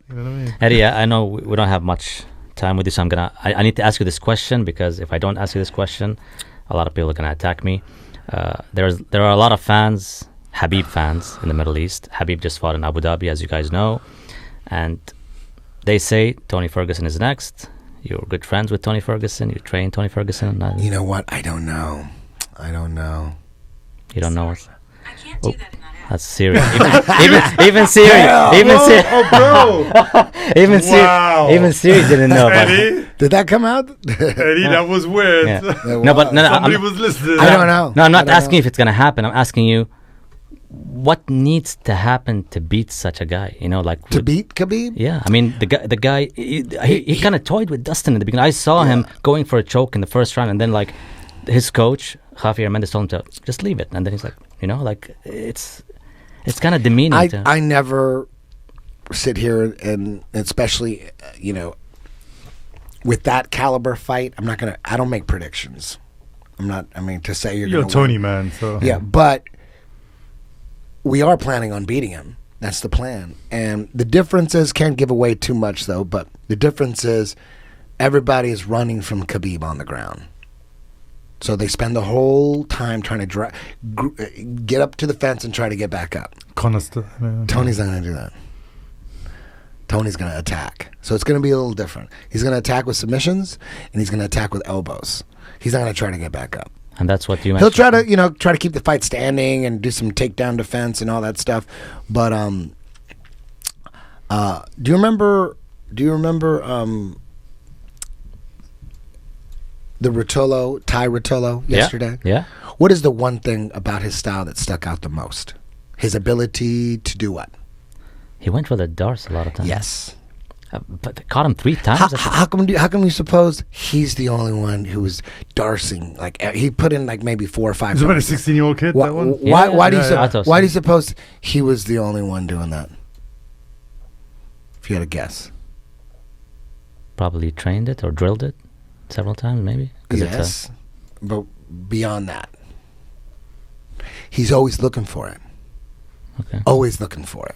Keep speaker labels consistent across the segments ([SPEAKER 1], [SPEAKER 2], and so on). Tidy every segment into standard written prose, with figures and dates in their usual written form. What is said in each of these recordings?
[SPEAKER 1] You know what I mean?
[SPEAKER 2] Eddie, I know we don't have much time with you, so I need to ask you this question, because if I don't ask you this question, a lot of people are gonna attack me. There are a lot of fans, Khabib fans in the Middle East. Khabib just fought in Abu Dhabi, as you guys know, and they say Tony Ferguson is next. You're good friends with Tony Ferguson. You train Tony Ferguson.
[SPEAKER 3] You know what? I don't know. You don't know
[SPEAKER 2] what?
[SPEAKER 4] I can't do that in that app.
[SPEAKER 2] That's serious. Even Siri. Even Siri.
[SPEAKER 1] Wow.
[SPEAKER 2] Even Siri didn't know about it.
[SPEAKER 1] Eddie,
[SPEAKER 3] Did that come out?
[SPEAKER 1] Eddie, that was weird.
[SPEAKER 2] Yeah.
[SPEAKER 3] It
[SPEAKER 2] No, but
[SPEAKER 3] was.
[SPEAKER 2] no,
[SPEAKER 1] Somebody
[SPEAKER 2] I'm,
[SPEAKER 1] was listening.
[SPEAKER 3] I don't know.
[SPEAKER 2] no, I'm
[SPEAKER 3] I
[SPEAKER 2] not
[SPEAKER 3] don't
[SPEAKER 2] asking
[SPEAKER 3] know.
[SPEAKER 2] if it's gonna happen. I'm asking you, what needs to happen to beat such a guy? You know, like
[SPEAKER 3] To beat Khabib?
[SPEAKER 2] Yeah, I mean the guy he kind of toyed with Dustin in the beginning. I saw him going for a choke in the first round, and then like his coach Javier Mendes told him to just leave it, and then he's like, you know, like it's kind of demeaning.
[SPEAKER 3] I never sit here and especially with that caliber fight, I don't make predictions. To say
[SPEAKER 1] You're a
[SPEAKER 3] gonna
[SPEAKER 1] Tony
[SPEAKER 3] win.
[SPEAKER 1] man, so
[SPEAKER 3] Yeah, but we are planning on beating him. That's the plan. And the difference is, can't give away too much though, but the difference is everybody is running from Khabib on the ground. So they spend the whole time trying to get up to the fence and try to get back up. Tony's not going to do that. Tony's going to attack. So it's going to be a little different. He's going to attack with submissions, and he's going to attack with elbows. He's not going to try to get back up.
[SPEAKER 2] and that's what you
[SPEAKER 3] He'll
[SPEAKER 2] mentioned.
[SPEAKER 3] try to keep the fight standing and do some takedown defense and all that stuff. But do you remember the Ty Ruotolo yesterday?
[SPEAKER 2] Yeah.
[SPEAKER 3] What is the one thing about his style that stuck out the most? His ability to do what?
[SPEAKER 2] He went for the darts a lot of times.
[SPEAKER 3] Yes.
[SPEAKER 2] But they caught him 3 times.
[SPEAKER 3] How come you suppose he's the only one who was darsing? Like he put in like maybe 4 or 5.
[SPEAKER 1] He's about a 16-year-old kid.
[SPEAKER 3] Why,
[SPEAKER 1] That one.
[SPEAKER 3] why do you
[SPEAKER 2] I thought so.
[SPEAKER 3] why do you suppose he was the only one doing that? If you had to guess.
[SPEAKER 2] Probably trained it or drilled it several times, maybe. 'Cause it's
[SPEAKER 3] Yes, but beyond that, he's always looking for it.
[SPEAKER 2] okay.
[SPEAKER 3] Always looking for it.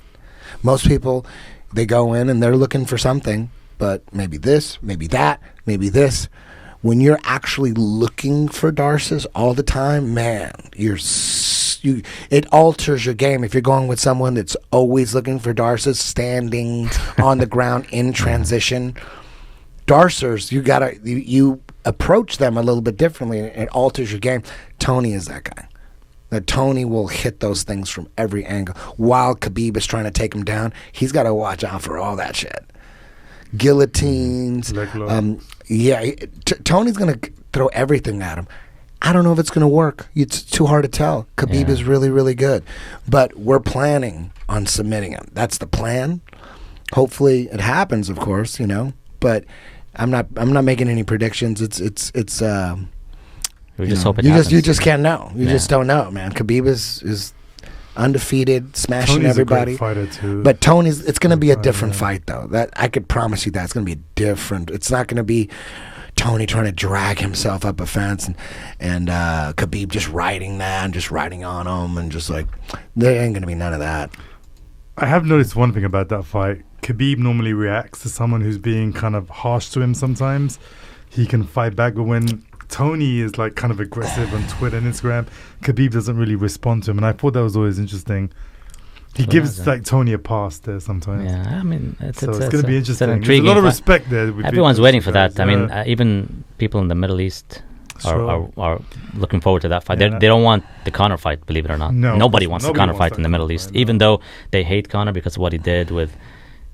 [SPEAKER 3] Most people, they go in and they're looking for something, but maybe this, maybe that, maybe this. When you're actually looking for darces all the time, man, it alters your game. If you're going with someone that's always looking for darces, standing on the ground in transition, darcers, you approach them a little bit differently, and it alters your game. Tony is that guy. That Tony will hit those things from every angle. While Khabib is trying to take him down, he's got to watch out for all that shit. Guillotines.
[SPEAKER 1] Leg lock.
[SPEAKER 3] Tony's going to throw everything at him. I don't know if it's going to work. It's too hard to tell. Khabib is really, really good. But we're planning on submitting him. That's the plan. Hopefully it happens, of course, But I'm not making any predictions. It's
[SPEAKER 2] We just hope it
[SPEAKER 3] you
[SPEAKER 2] happens.
[SPEAKER 3] just can't know. You
[SPEAKER 2] Yeah.
[SPEAKER 3] just don't know, man. Khabib is undefeated, smashing
[SPEAKER 1] Tony's
[SPEAKER 3] everybody.
[SPEAKER 1] a great fighter too.
[SPEAKER 3] But it's going to be a
[SPEAKER 1] Good
[SPEAKER 3] different
[SPEAKER 1] fighter.
[SPEAKER 3] fight, though. That I could promise you that it's going to be different. It's not going to be Tony trying to drag himself up a fence and Khabib just riding that and just riding on him and just like there ain't going to be none of that.
[SPEAKER 1] I have noticed one thing about that fight. Khabib normally reacts to someone who's being kind of harsh to him sometimes. He can fight back, but when Tony is like kind of aggressive on Twitter and Instagram, Khabib doesn't really respond to him, and I thought that was always interesting. He gives like Tony a pass there sometimes.
[SPEAKER 2] Yeah, I mean, it's
[SPEAKER 1] going to be interesting.
[SPEAKER 2] An
[SPEAKER 1] There's a
[SPEAKER 2] intriguing
[SPEAKER 1] lot of
[SPEAKER 2] fight.
[SPEAKER 1] respect there. with
[SPEAKER 2] Everyone's
[SPEAKER 1] these
[SPEAKER 2] waiting for
[SPEAKER 1] guys.
[SPEAKER 2] that. I mean, even people in the Middle East
[SPEAKER 1] Sure.
[SPEAKER 2] are looking forward to that fight.
[SPEAKER 1] Yeah.
[SPEAKER 2] They don't want the Conor fight, believe it or not.
[SPEAKER 1] No,
[SPEAKER 2] Nobody wants the
[SPEAKER 1] nobody
[SPEAKER 2] Conor
[SPEAKER 1] wants
[SPEAKER 2] fight
[SPEAKER 1] that
[SPEAKER 2] in the Middle
[SPEAKER 1] Conor
[SPEAKER 2] East,
[SPEAKER 1] fight,
[SPEAKER 2] even
[SPEAKER 1] no.
[SPEAKER 2] though they hate Conor because of what he did with,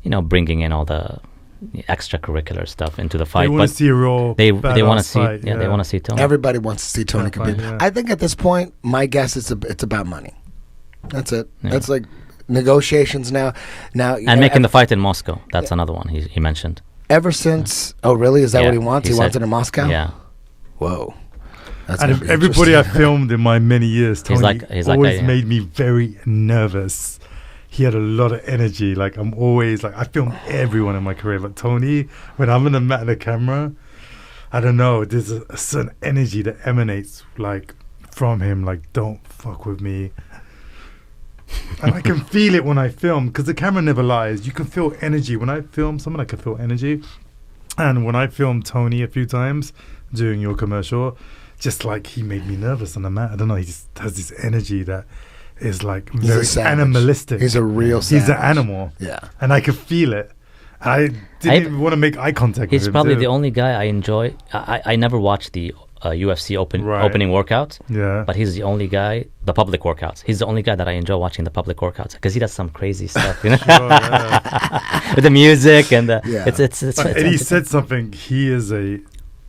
[SPEAKER 2] bringing in all the extracurricular stuff into the
[SPEAKER 1] they
[SPEAKER 2] fight.
[SPEAKER 1] want
[SPEAKER 2] But
[SPEAKER 1] to see a raw.
[SPEAKER 2] they want to
[SPEAKER 1] badass
[SPEAKER 2] see,
[SPEAKER 1] fight,
[SPEAKER 2] they want to see Tony.
[SPEAKER 3] Everybody wants to see Tony
[SPEAKER 1] That fight,
[SPEAKER 3] Khabib.
[SPEAKER 1] yeah.
[SPEAKER 3] I think at this point, my guess is it's about money. That's it.
[SPEAKER 2] Yeah.
[SPEAKER 3] That's like negotiations now.
[SPEAKER 2] And making the fight in Moscow. That's another one he mentioned.
[SPEAKER 3] Ever since, oh really? Is that
[SPEAKER 2] Yeah,
[SPEAKER 3] what he wants?
[SPEAKER 2] he
[SPEAKER 3] He wants
[SPEAKER 2] said-
[SPEAKER 3] it in Moscow?
[SPEAKER 2] Yeah.
[SPEAKER 3] Whoa. That's
[SPEAKER 1] And
[SPEAKER 3] gonna be
[SPEAKER 1] everybody I
[SPEAKER 3] interesting.
[SPEAKER 1] filmed in my many years, Tony
[SPEAKER 2] He's like
[SPEAKER 1] always
[SPEAKER 2] that, yeah.
[SPEAKER 1] made me very nervous. He had a lot of energy. Like I'm always like I film everyone in my career, but Tony, when I'm in the mat of the camera, I don't know. There's a certain energy that emanates like from him. Like don't fuck with me. And I can feel it when I film because the camera never lies. You can feel energy. When I film someone, I can feel energy. And when I filmed Tony a few times during your commercial, just like he made me nervous on the mat. I don't know. He just has this energy that is like very animalistic.
[SPEAKER 3] He's a real savage.
[SPEAKER 1] He's an animal.
[SPEAKER 3] Yeah.
[SPEAKER 1] And I could feel it. I didn't even want to make eye contact with him.
[SPEAKER 2] He's probably the only guy I enjoy. I never watched the UFC opening workout.
[SPEAKER 1] Yeah.
[SPEAKER 2] But he's the only guy, the public workouts. He's the only guy that I enjoy watching the public workouts because he does some crazy stuff, you know, with the music and it's
[SPEAKER 1] and he said something. He is a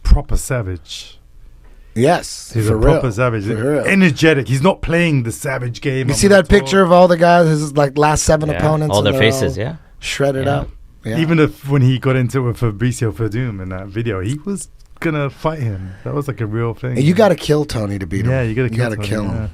[SPEAKER 1] proper savage.
[SPEAKER 3] Yes,
[SPEAKER 1] he's a proper savage. Energetic. He's not playing the savage game.
[SPEAKER 3] You see that picture of all the guys, his like last 7 opponents,
[SPEAKER 2] all their faces,
[SPEAKER 3] shredded up. Yeah.
[SPEAKER 1] Even if when he got into it with Fabricio Verdum in that video, he was gonna fight him. That was like a real thing.
[SPEAKER 3] And you got to kill Tony to beat him.
[SPEAKER 1] Yeah, you got to
[SPEAKER 3] kill him.